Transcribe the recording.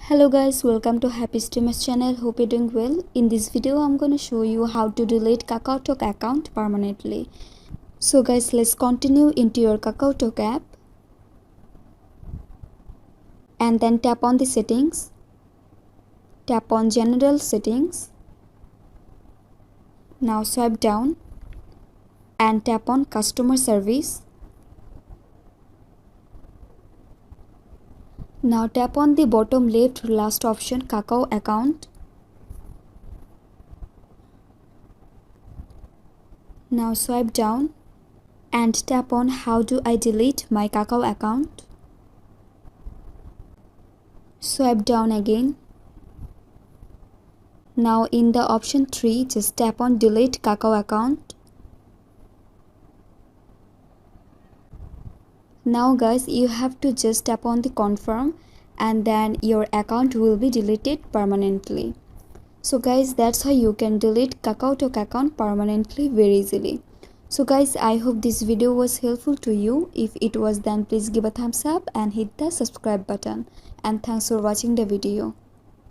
Hello guys, welcome to Happy Streamers channel. Hope you're doing well. In this video I'm going to show you how to delete KakaoTalk account permanently. So guys, let's continue into your KakaoTalk app and then tap on the settings. Tap on general settings. Now swipe down and tap on customer service. Now tap on the bottom left last option, Kakao account. Now swipe down and tap on how do I delete my Kakao account. Swipe down again. Now in the option 3, just tap on delete Kakao account. Now guys, you have to just tap on the confirm and then your account will be deleted permanently. So guys, that's how you can delete KakaoTalk account permanently very easily. So guys, I hope this video was helpful to you. If it was, then please give a thumbs up and hit the subscribe button. And thanks for watching the video.